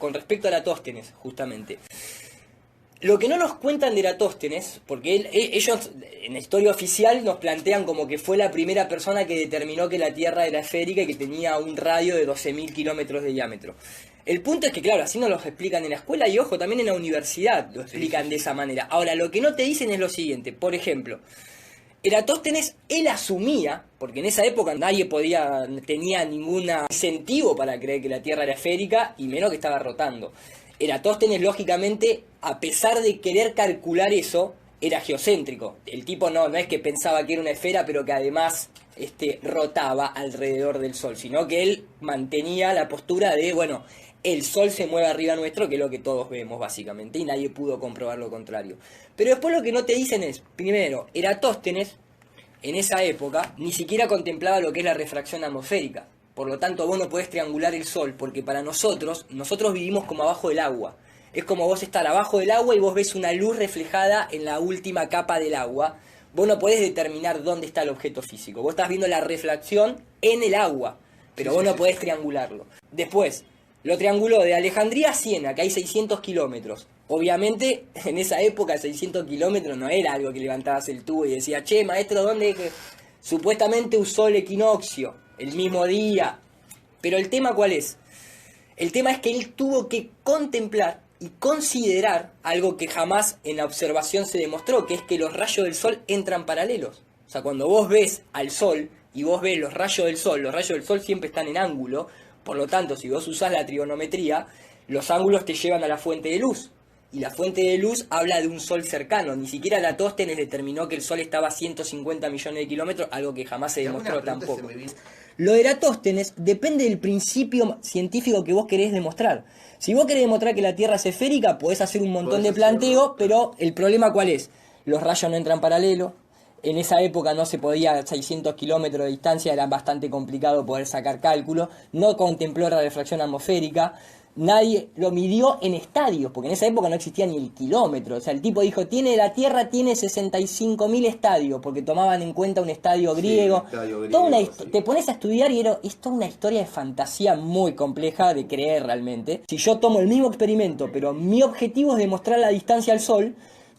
con respecto a Eratóstenes, justamente. Lo que no nos cuentan de Eratóstenes, porque ellos en la historia oficial nos plantean como que fue la primera persona que determinó que la Tierra era esférica y que tenía un radio de 12.000 kilómetros de diámetro. El punto es que, claro, así nos lo explican en la escuela y, ojo, también en la universidad lo explican de esa manera. Ahora, lo que no te dicen es lo siguiente. Por ejemplo, Eratóstenes, él asumía, porque en esa época nadie tenía ningún incentivo para creer que la Tierra era esférica y menos que estaba rotando. Eratóstenes, lógicamente, a pesar de querer calcular eso, era geocéntrico. El tipo no es que pensaba que era una esfera, pero que además rotaba alrededor del Sol, sino que él mantenía la postura de, bueno, el Sol se mueve arriba nuestro, que es lo que todos vemos básicamente, y nadie pudo comprobar lo contrario. Pero después lo que no te dicen es, primero, Eratóstenes, en esa época, ni siquiera contemplaba lo que es la refracción atmosférica. Por lo tanto, vos no podés triangular el Sol, porque para nosotros vivimos como abajo del agua. Es como vos estar abajo del agua y vos ves una luz reflejada en la última capa del agua. Vos no podés determinar dónde está el objeto físico. Vos estás viendo la reflexión en el agua, pero vos no podés triangularlo. Después, lo trianguló de Alejandría a Siena, que hay 600 kilómetros. Obviamente, en esa época 600 kilómetros no era algo que levantabas el tubo y decías, che, maestro, ¿dónde? Supuestamente usó el equinoccio el mismo día. Pero el tema, ¿cuál es? El tema es que él tuvo que contemplar y considerar algo que jamás en la observación se demostró, que es que los rayos del Sol entran paralelos. O sea, cuando vos ves al Sol y vos ves los rayos del Sol siempre están en ángulo. Por lo tanto, si vos usás la trigonometría, los ángulos te llevan a la fuente de luz. Y la fuente de luz habla de un Sol cercano. Ni siquiera Eratóstenes determinó que el Sol estaba a 150 millones de kilómetros, algo que jamás se demostró tampoco. Lo de Eratóstenes depende del principio científico que vos querés demostrar. Si vos querés demostrar que la Tierra es esférica, podés hacer un montón de planteos, pero el problema ¿cuál es? Los rayos no entran paralelo. En esa época no se podía, 600 kilómetros de distancia era bastante complicado poder sacar cálculos. No contempló la refracción atmosférica. Nadie lo midió en estadios, porque en esa época no existía ni el kilómetro. O sea, el tipo dijo, la Tierra tiene 65.000 estadios, porque tomaban en cuenta un estadio griego. Sí, te pones a estudiar y es toda una historia de fantasía muy compleja de creer realmente. Si yo tomo el mismo experimento, pero mi objetivo es demostrar la distancia al Sol,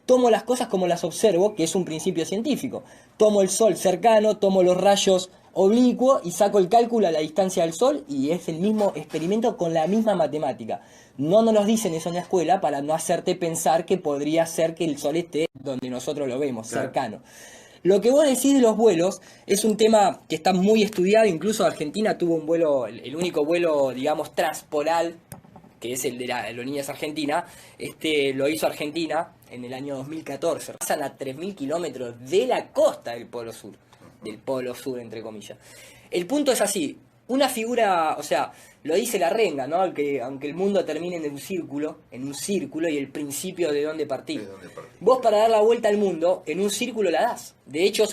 tomo las cosas como las observo, que es un principio científico. Tomo el Sol cercano, tomo los rayos oblicuo y saco el cálculo a la distancia del Sol y es el mismo experimento con la misma matemática. No nos dicen eso en la escuela para no hacerte pensar que podría ser que el Sol esté donde nosotros lo vemos, claro, cercano. Lo que vos decís de los vuelos es un tema que está muy estudiado, incluso Argentina tuvo un vuelo, el único vuelo, digamos, transpolar, que es el de la aerolíneas argentina, lo hizo Argentina en el año 2014. Pasan a 3.000 kilómetros de la costa del Polo Sur entre comillas. El punto es así, una figura, o sea, lo dice la renga, ¿no? Aunque el mundo termine en un círculo y el principio de dónde partir. Vos para dar la vuelta al mundo, en un círculo la das. De hecho,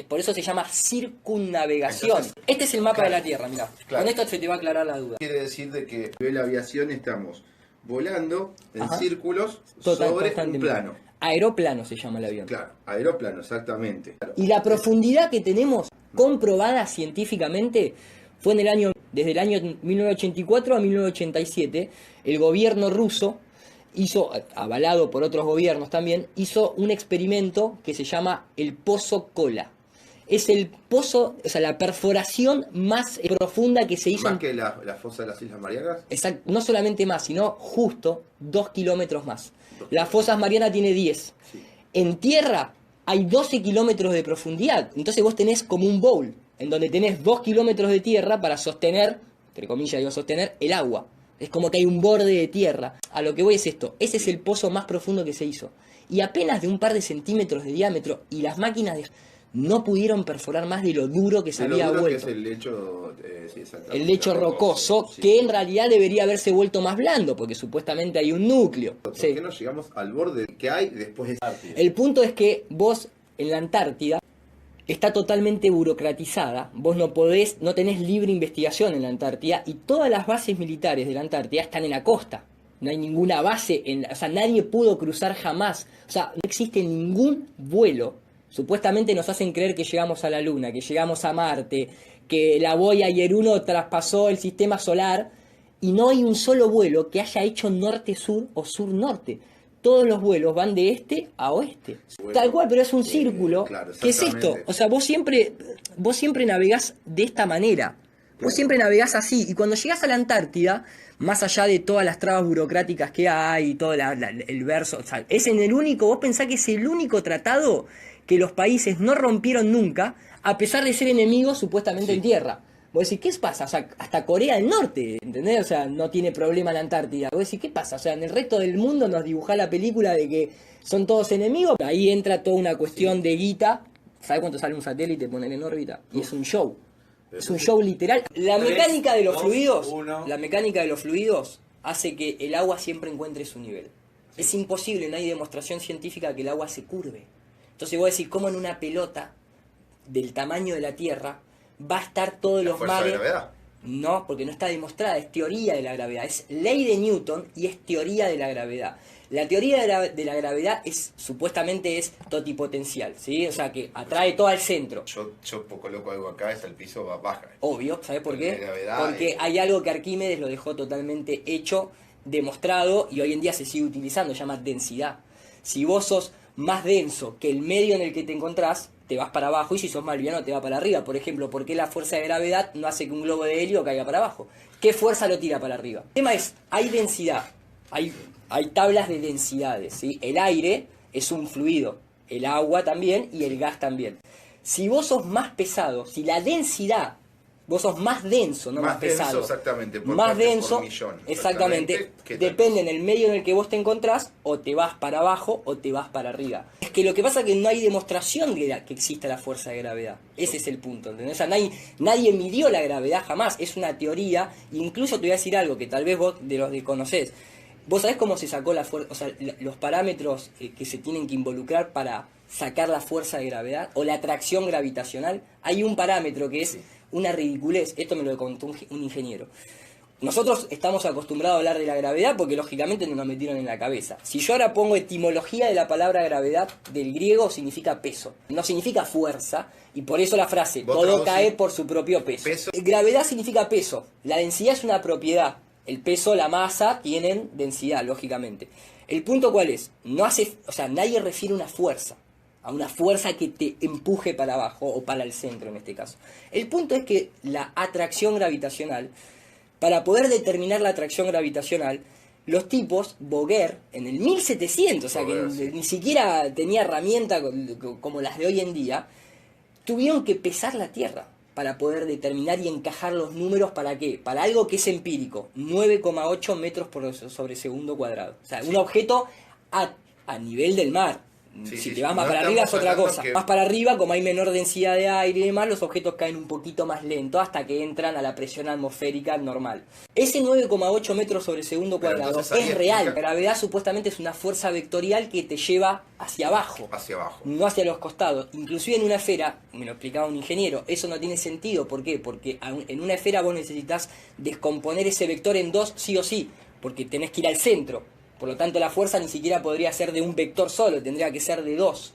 por eso se llama circunnavegación. Entonces, este es el mapa de la Tierra, mirá. Claro. Con esto se te va a aclarar la duda. Quiere decir de que en la aviación estamos volando en círculos sobre un plano. Aeroplano se llama el avión. Claro, aeroplano, exactamente. Y la profundidad que tenemos comprobada científicamente fue desde el año 1984 a 1987, el gobierno ruso hizo, avalado por otros gobiernos también, hizo un experimento que se llama el Pozo Kola. Es el pozo, o sea, la perforación más profunda que se hizo. ¿Más que la fosa de las Islas Marianas? Exacto, no solamente más, sino justo 2 kilómetros más. Las fosas Marianas tiene 10. Sí. En tierra hay 12 kilómetros de profundidad. Entonces vos tenés como un bowl, en donde tenés 2 kilómetros de tierra para sostener, entre comillas digo sostener, el agua. Es como que hay un borde de tierra. A lo que voy es esto, ese es el pozo más profundo que se hizo. Y apenas de un par de centímetros de diámetro, y las máquinas no pudieron perforar más de lo duro que se había vuelto. Que es el lecho, el lecho rocoso, sí, que en realidad debería haberse vuelto más blando, porque supuestamente hay un núcleo. ¿Por qué no llegamos al borde que hay después de Antártida? El punto es que vos en la Antártida está totalmente burocratizada, vos no tenés libre investigación en la Antártida, y todas las bases militares de la Antártida están en la costa. No hay ninguna base, o sea, nadie pudo cruzar jamás. O sea, no existe ningún vuelo. Supuestamente nos hacen creer que llegamos a la Luna, que llegamos a Marte, que la boya Ayer 1 traspasó el sistema solar, y no hay un solo vuelo que haya hecho norte-sur o sur-norte. Todos los vuelos van de este a oeste. Bueno, tal cual, pero es un círculo. Claro, ¿qué es esto? O sea, vos siempre navegás de esta manera. Vos siempre navegás así. Y cuando llegás a la Antártida, más allá de todas las trabas burocráticas que hay y todo el verso, o sea, es en el único, vos pensás que es el único tratado que los países no rompieron nunca, a pesar de ser enemigos supuestamente en tierra. Vos decís, ¿qué pasa? O sea, hasta Corea del Norte, ¿entendés? O sea, no tiene problema la Antártida. Vos decís, ¿qué pasa? O sea, en el resto del mundo nos dibujá la película de que son todos enemigos. Ahí entra toda una cuestión de guita. ¿Sabés cuánto sale un satélite poner en órbita? Y es un show. Es un show literal. La mecánica de los fluidos, la mecánica de los fluidos hace que el agua siempre encuentre su nivel. Es imposible, no hay demostración científica que el agua se curve. Entonces vos decís, ¿cómo en una pelota del tamaño de la Tierra va a estar todos los mares? ¿La gravedad? No, porque no está demostrada, es teoría de la gravedad, es ley de Newton y es teoría de la gravedad. La teoría de la gravedad supuestamente es totipotencial, ¿sí? O sea, que atrae todo al centro. Yo poco loco algo acá, es el piso baja. Obvio, ¿sabes por qué? Porque hay algo que Arquímedes lo dejó totalmente hecho, demostrado, y hoy en día se sigue utilizando, se llama densidad. Si vos sos más denso que el medio en el que te encontrás, te vas para abajo, y si sos más liviano te va para arriba. Por ejemplo, ¿por qué la fuerza de gravedad no hace que un globo de helio caiga para abajo? ¿Qué fuerza lo tira para arriba? El tema es, hay densidad, hay tablas de densidades, ¿sí? El aire es un fluido, el agua también y el gas también. Si vos sos más pesado, si la densidad, vos sos más denso, no más pesado. Exactamente, más denso, por millón, exactamente, depende en el medio en el que vos te encontrás, o te vas para abajo o te vas para arriba. Es que lo que pasa es que no hay demostración de que exista la fuerza de gravedad. Ese es el punto, ¿entendés? O sea, nadie midió la gravedad jamás, es una teoría. Incluso te voy a decir algo que tal vez vos de los desconocés. ¿Vos sabés cómo se sacó la fuerza, o sea, los parámetros que se tienen que involucrar para sacar la fuerza de gravedad o la atracción gravitacional? Hay un parámetro que es una ridiculez. Esto me lo contó un ingeniero. Nosotros estamos acostumbrados a hablar de la gravedad porque lógicamente nos lo metieron en la cabeza. Si yo ahora pongo etimología de la palabra gravedad, del griego significa peso, no significa fuerza, y por eso la frase, todo cae por su propio peso. Gravedad significa peso, la densidad es una propiedad. El peso, la masa, tienen densidad, lógicamente. El punto ¿cuál es? Nadie refiere una fuerza, a una fuerza que te empuje para abajo, o para el centro en este caso. El punto es que la atracción gravitacional, para poder determinar la atracción gravitacional, los tipos, Bouguer, en el 1700, o sea que ni siquiera tenía herramientas como las de hoy en día, tuvieron que pesar la Tierra para poder determinar y encajar los números. ¿Para qué? Para algo que es empírico, 9,8 metros sobre segundo cuadrado. O sea, un objeto a nivel del mar. Si te vas más para arriba es otra cosa. Más para arriba, como hay menor densidad de aire y demás, los objetos caen un poquito más lento hasta que entran a la presión atmosférica normal. Ese 9,8 metros sobre segundo cuadrado es real. La gravedad supuestamente es una fuerza vectorial que te lleva hacia abajo. No hacia los costados. Inclusive en una esfera, me lo explicaba un ingeniero, eso no tiene sentido. ¿Por qué? Porque en una esfera vos necesitas descomponer ese vector en dos sí o sí, porque tenés que ir al centro. Por lo tanto, la fuerza ni siquiera podría ser de un vector solo, tendría que ser de dos.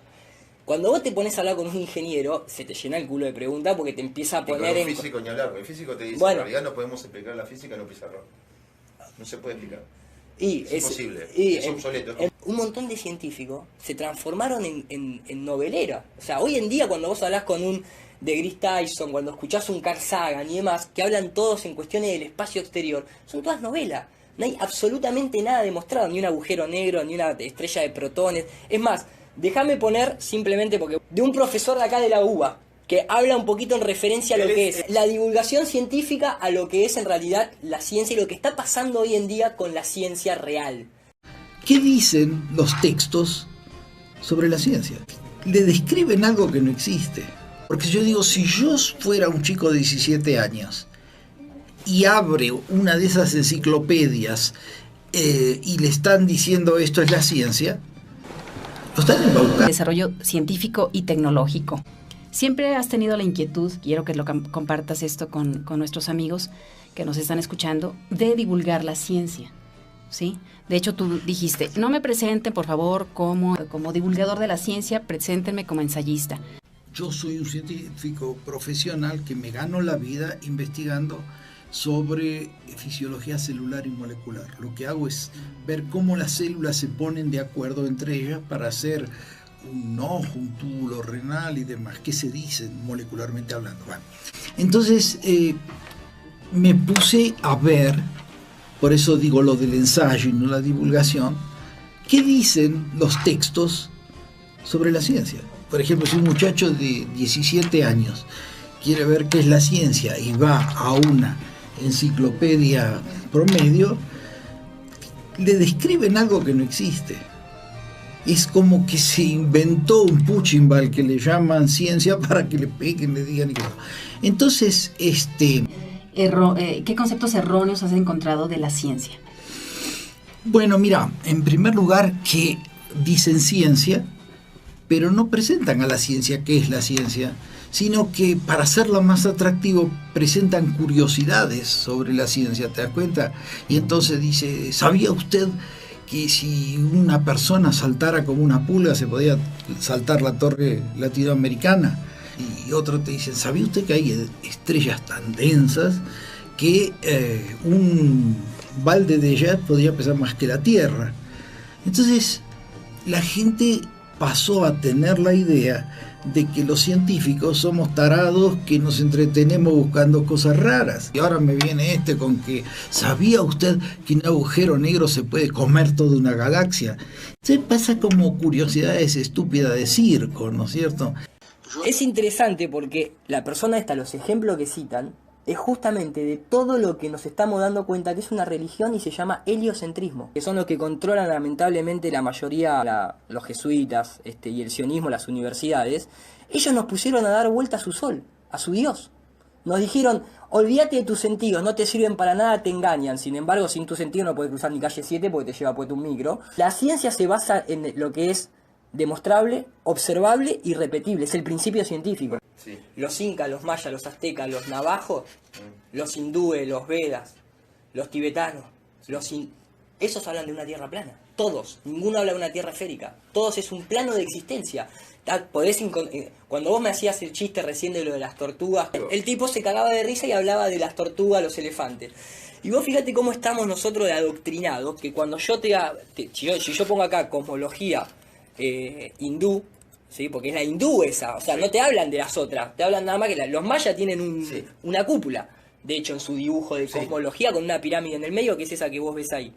Cuando vos te pones a hablar con un ingeniero, se te llena el culo de preguntas porque te empieza a poner en... físico ni hablar, el físico te dice, en realidad no podemos explicar la física en un pizarrón. No se puede explicar. Es imposible, es obsoleto. Un montón de científicos se transformaron en noveleros. O sea, hoy en día cuando vos hablás con un deGrasse Tyson, cuando escuchás un Carl Sagan y demás, que hablan todos en cuestiones del espacio exterior, son todas novelas. No hay absolutamente nada demostrado, ni un agujero negro, ni una estrella de protones. Es más, déjame poner simplemente porque de un profesor de acá de la UBA, que habla un poquito en referencia a lo que es la divulgación científica, a lo que es en realidad la ciencia y lo que está pasando hoy en día con la ciencia real. ¿Qué dicen los textos sobre la ciencia? Le describen algo que no existe. Porque yo digo, si yo fuera un chico de 17 años y abre una de esas enciclopedias y le están diciendo esto es la ciencia, lo están embaucando. Desarrollo científico y tecnológico. Siempre has tenido la inquietud, quiero que lo compartas esto con nuestros amigos que nos están escuchando, de divulgar la ciencia, ¿sí? De hecho, tú dijiste, no me presenten, por favor, como divulgador de la ciencia, preséntenme como ensayista. Yo soy un científico profesional que me gano la vida investigando sobre fisiología celular y molecular. Lo que hago es ver cómo las células se ponen de acuerdo entre ellas para hacer un ojo, un túbulo renal y demás, que se dicen molecularmente hablando. Bueno, entonces me puse a ver, por eso digo lo del ensayo y no la divulgación, qué dicen los textos sobre la ciencia. Por ejemplo, si un muchacho de 17 años quiere ver qué es la ciencia y va a una enciclopedia promedio, le describen algo que no existe. Es como que se inventó un puchimbal que le llaman ciencia para que le peguen, le digan y todo. Entonces, ¿qué conceptos erróneos has encontrado de la ciencia? Bueno, mira, en primer lugar que dicen ciencia, pero no presentan a la ciencia qué es la ciencia, sino que para hacerla más atractivo presentan curiosidades sobre la ciencia, ¿te das cuenta? Y entonces dice, ¿sabía usted que si una persona saltara como una pulga se podía saltar la torre latinoamericana? Y otro te dice, ¿sabía usted que hay estrellas tan densas que un balde de ellas podría pesar más que la Tierra? Entonces la gente pasó a tener la idea de que los científicos somos tarados que nos entretenemos buscando cosas raras. Y ahora me viene con que, ¿sabía usted que un agujero negro se puede comer toda una galaxia? Se pasa como curiosidades estúpidas de circo, ¿no es cierto? Es interesante porque la persona esta, los ejemplos que citan, es justamente de todo lo que nos estamos dando cuenta que es una religión y se llama heliocentrismo, que son los que controlan lamentablemente la mayoría, los jesuitas y el sionismo, las universidades. Ellos nos pusieron a dar vuelta a su sol, a su Dios. Nos dijeron, olvídate de tus sentidos, no te sirven para nada, te engañan. Sin embargo, sin tus sentidos no puedes cruzar ni calle 7 porque te lleva puesto un micro. La ciencia se basa en lo que es demostrable, observable y repetible. Es el principio científico. Sí. Los incas, los mayas, los aztecas, los navajos, los hindúes, los vedas, los tibetanos, esos hablan de una tierra plana. Todos, ninguno habla de una tierra esférica. Todos es un plano de existencia. Cuando vos me hacías el chiste recién de lo de las tortugas, el tipo se cagaba de risa y hablaba de las tortugas, los elefantes. Y vos fíjate cómo estamos nosotros de adoctrinados, que cuando yo si yo pongo acá cosmología hindú, ¿sí? Porque es la hindú esa, o sea, no te hablan de las otras, te hablan nada más que los mayas tienen una cúpula, de hecho en su dibujo de cosmología con una pirámide en el medio, que es esa que vos ves ahí.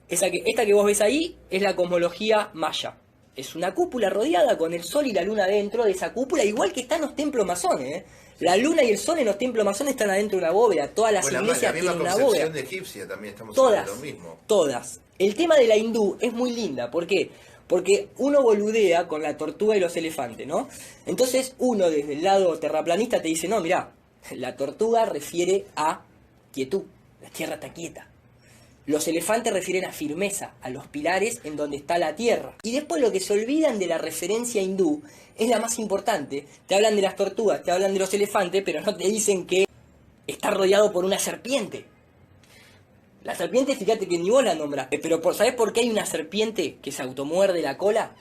Esta que vos ves ahí es la cosmología maya. Es una cúpula rodeada con el sol y la luna dentro de esa cúpula, igual que están los templos masones, La luna y el sol en los templos masones están adentro de una bóveda, todas las iglesias tienen una bóveda. La misma concepción de egipcia también estamos todas, hablando lo mismo. Todas. El tema de la hindú es muy linda, ¿por qué? Porque uno boludea con la tortuga y los elefantes, ¿no? Entonces uno desde el lado terraplanista te dice, no, mirá, la tortuga refiere a quietud, la tierra está quieta. Los elefantes refieren a firmeza, a los pilares en donde está la tierra. Y después lo que se olvidan de la referencia hindú es la más importante. Te hablan de las tortugas, te hablan de los elefantes, pero no te dicen que está rodeado por una serpiente. La serpiente, fíjate que ni vos la nombraste, pero ¿sabés por qué hay una serpiente que se automuerde la cola?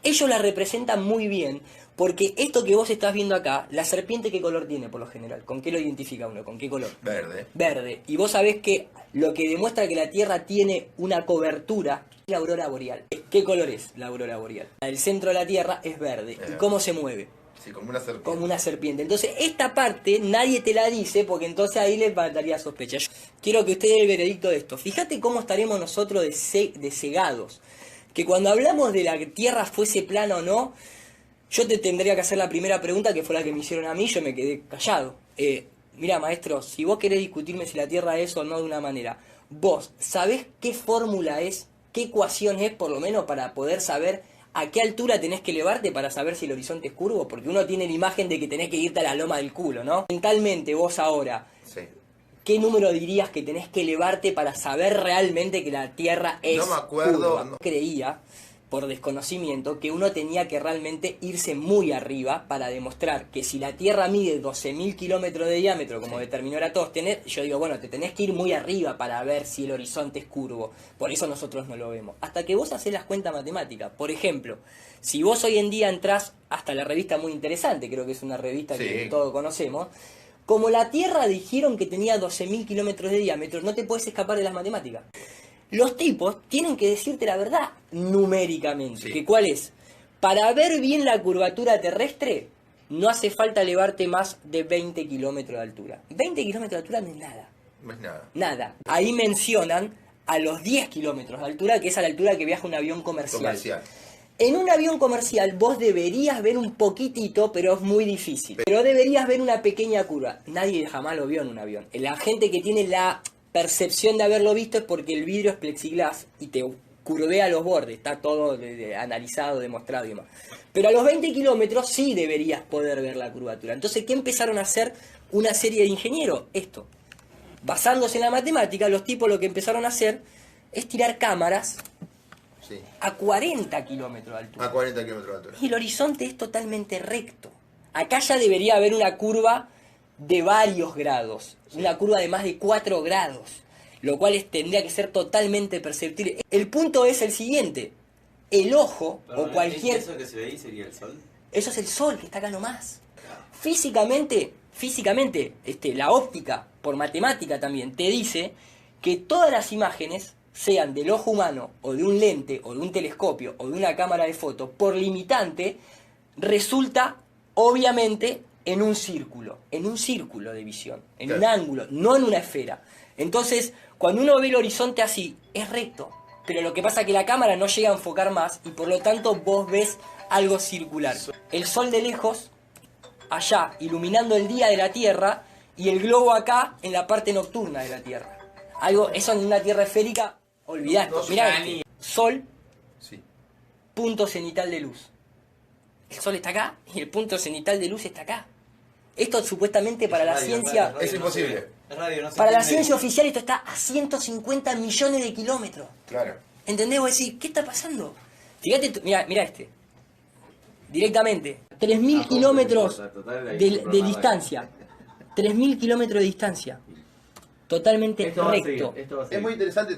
Ellos la representan muy bien, porque esto que vos estás viendo acá, la serpiente, ¿qué color tiene por lo general? ¿Con qué lo identifica uno? ¿Con qué color? Verde. Verde. Y vos sabés que lo que demuestra que la Tierra tiene una cobertura es la aurora boreal. ¿Qué color es la aurora boreal? El centro de la Tierra es verde. ¿Y cómo se mueve? Sí, como una serpiente. Como una serpiente. Entonces, esta parte nadie te la dice, porque entonces ahí les daría sospecha. Yo quiero que usted dé el veredicto de esto. Fíjate cómo estaremos nosotros de cegados. Que cuando hablamos de la Tierra fuese plana o no, yo te tendría que hacer la primera pregunta, que fue la que me hicieron a mí, yo me quedé callado. Mira, maestro, si vos querés discutirme si la Tierra es o no de una manera, vos sabés qué fórmula es, qué ecuación es, por lo menos para poder saber a qué altura tenés que elevarte para saber si el horizonte es curvo, porque uno tiene la imagen de que tenés que irte a la loma del culo, ¿no? Mentalmente vos ahora, sí. ¿Qué número dirías que tenés que elevarte para saber realmente que la Tierra es curva? No me acuerdo. No. Creía, por desconocimiento, que uno tenía que realmente irse muy arriba para demostrar que si la Tierra mide 12.000 kilómetros de diámetro, como determinó Eratóstenes, yo digo, bueno, te tenés que ir muy arriba para ver si el horizonte es curvo. Por eso nosotros no lo vemos. Hasta que vos hacés las cuentas matemáticas. Por ejemplo, si vos hoy en día entrás hasta la revista Muy Interesante, creo que es una revista que todos conocemos, Como la Tierra dijeron que tenía 12.000 kilómetros de diámetro, no te puedes escapar de las matemáticas. Los tipos tienen que decirte la verdad numéricamente. Sí. ¿Que cuál es? Para ver bien la curvatura terrestre, no hace falta elevarte más de 20 kilómetros de altura. 20 kilómetros de altura no es nada. No es nada. Nada. Ahí mencionan a los 10 kilómetros de altura, que es a la altura que viaja un avión comercial. En un avión comercial vos deberías ver un poquitito, pero es muy difícil. Pero deberías ver una pequeña curva. Nadie jamás lo vio en un avión. La gente que tiene la percepción de haberlo visto es porque el vidrio es plexiglas y te curvea los bordes. Está todo analizado, demostrado y demás. Pero a los 20 kilómetros sí deberías poder ver la curvatura. Entonces, ¿qué empezaron a hacer una serie de ingenieros? Esto. Basándose en la matemática, los tipos lo que empezaron a hacer es tirar cámaras a 40 kilómetros de altura. A 40 kilómetros de altura. Y el horizonte es totalmente recto. Acá ya debería haber una curva de varios grados. Sí. Una curva de más de 4 grados. Lo cual tendría que ser totalmente perceptible. El punto es el siguiente. El ojo o cualquier... ¿Eso que se ve ahí sería el sol? Eso es el sol, que está acá nomás. Físicamente, la óptica, por matemática también, te dice que todas las imágenes, sean del ojo humano, o de un lente, o de un telescopio, o de una cámara de fotos, por limitante, resulta, obviamente, en un círculo de visión, en un ángulo, no en una esfera. Entonces, cuando uno ve el horizonte así, es recto, pero lo que pasa es que la cámara no llega a enfocar más, y por lo tanto vos ves algo circular. El sol de lejos, allá, iluminando el día de la Tierra, y el globo acá, en la parte nocturna de la Tierra. Eso en una Tierra esférica, olvidate. Mirá, sol, punto cenital de luz. El sol está acá y el punto cenital de luz está acá. Esto supuestamente para la ciencia... Es imposible. Para la ciencia oficial esto está a 150 millones de kilómetros. Claro. ¿Entendés? Vos decís, ¿qué está pasando? Fíjate, mirá este. Directamente. 3.000 kilómetros de distancia. 3.000 kilómetros de distancia. Totalmente recto. Es muy interesante.